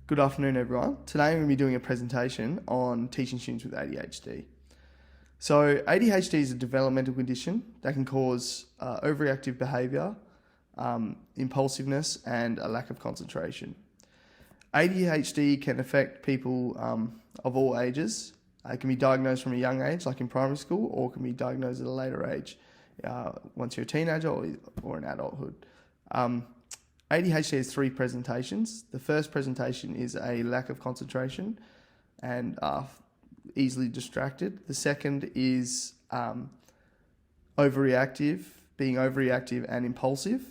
Good afternoon, everyone. Today I'm going to be doing a presentation on teaching students with ADHD. So ADHD is a developmental condition that can cause overreactive behaviour, impulsiveness and a lack of concentration. ADHD can affect people of all ages. It can be diagnosed from a young age, like in primary school, or can be diagnosed at a later age, once you're a teenager or in adulthood. ADHD has three presentations. The first presentation is a lack of concentration and easily distracted. The second is being overreactive and impulsive.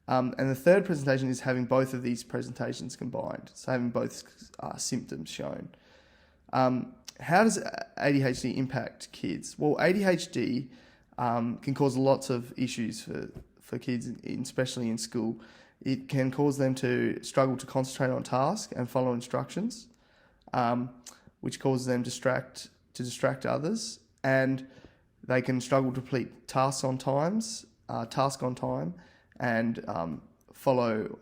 And the third presentation is having both of these presentations combined, so having both symptoms shown. How does ADHD impact kids? Well, ADHD can cause lots of issues for kids, especially in school. It can cause them to struggle to concentrate on tasks and follow instructions, which causes them to distract others, and they can struggle to complete tasks on time, and follow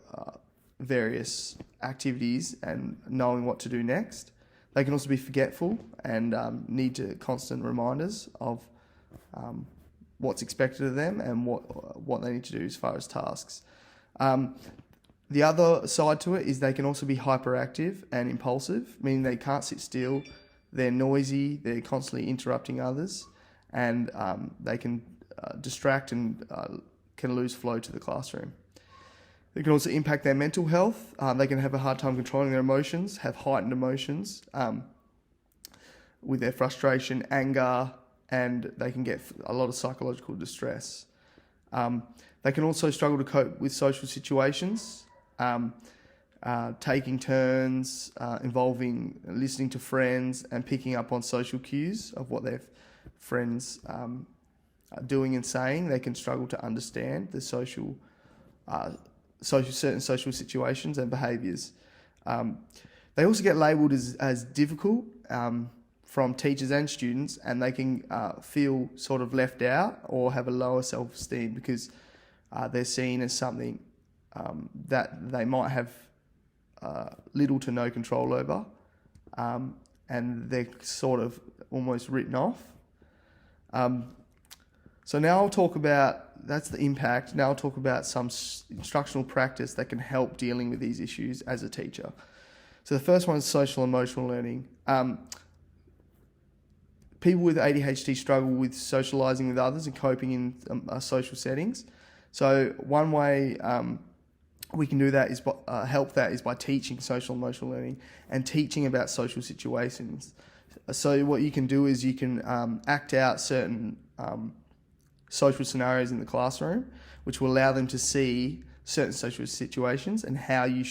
various activities and knowing what to do next. They can also be forgetful and need constant reminders of what's expected of them and what they need to do as far as tasks. The other side to it is they can also be hyperactive and impulsive, meaning they can't sit still, they're noisy, they're constantly interrupting others, and they can distract and can lose flow to the classroom. It can also impact their mental health. They can have a hard time controlling their emotions, have heightened emotions with their frustration, anger, and they can get a lot of psychological distress. They can also struggle to cope with social situations, taking turns, involving listening to friends and picking up on social cues of what their friends are doing and saying. They can struggle to understand the certain social situations and behaviours. They also get labelled as difficult from teachers and students, and they can feel sort of left out or have a lower self-esteem because they're seen as something that they might have little to no control over, and they're sort of almost written off. So now I'll talk about, that's the impact. Now I'll talk about some instructional practice that can help dealing with these issues as a teacher. So the first one is social emotional learning. People with ADHD struggle with socialising with others and coping in social settings. So one way we can do that is help that is by teaching social emotional learning and teaching about social situations. So what you can do is you can act out certain social scenarios in the classroom, which will allow them to see certain social situations and how you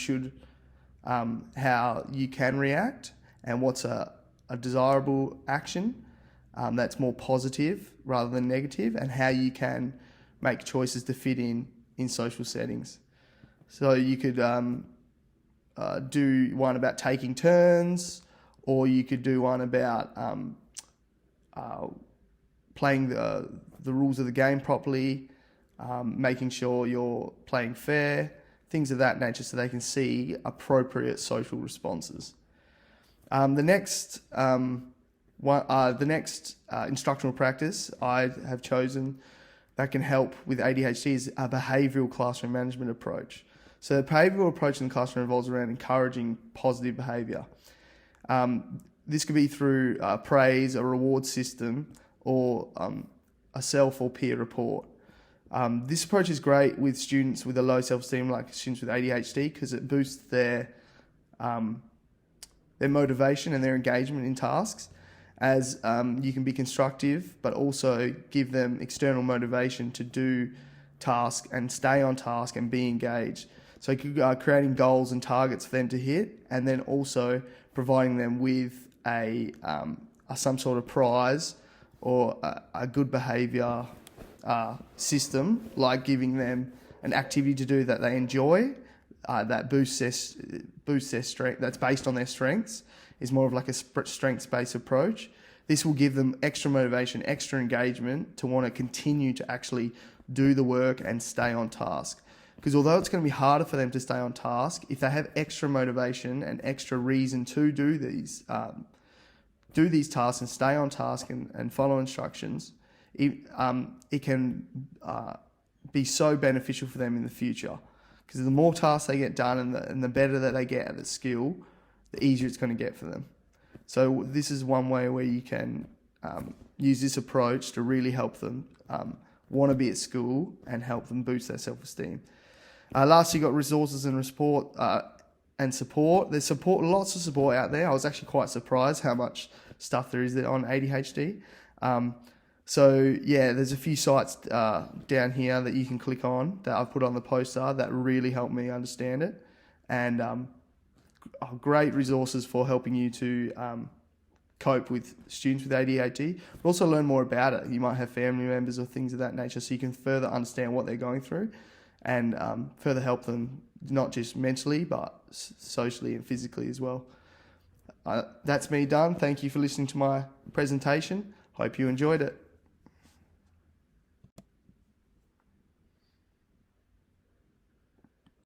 can react and what's a desirable action that's more positive rather than negative, and how you can make choices to fit in social settings. So you could do one about taking turns, or you could do one about playing the rules of the game properly, making sure you're playing fair, things of that nature, so they can see appropriate social responses. The next instructional practice I have chosen that can help with ADHD is a behavioural classroom management approach. So the behavioural approach in the classroom revolves around encouraging positive behaviour. This could be through praise, a reward system, or a self or peer report. This approach is great with students with a low self-esteem, like students with ADHD, because it boosts their motivation and their engagement in tasks, as you can be constructive but also give them external motivation to do tasks and stay on task and be engaged. So creating goals and targets for them to hit, and then also providing them with some sort of prize or a good behaviour system, like giving them an activity to do that they enjoy, that boosts their strength, that's based on their strengths, is more of like a strengths-based approach. This will give them extra motivation, extra engagement to want to continue to actually do the work and stay on task. Because although it's going to be harder for them to stay on task, if they have extra motivation and extra reason to do these tasks and stay on task and follow instructions, it can be so beneficial for them in the future. Because the more tasks they get done and the better that they get at the skill, the easier it's going to get for them. So this is one way where you can use this approach to really help them want to be at school and help them boost their self-esteem. Lastly, you've got resources and support. There's lots of support out there. I was actually quite surprised how much stuff there is there on ADHD. There's a few sites down here that you can click on that I've put on the poster that really help me understand it, and great resources for helping you to cope with students with ADHD, but also learn more about it. You might have family members or things of that nature, so you can further understand what they're going through and further help them, not just mentally, but socially and physically as well. That's me done. Thank you for listening to my presentation. Hope you enjoyed it.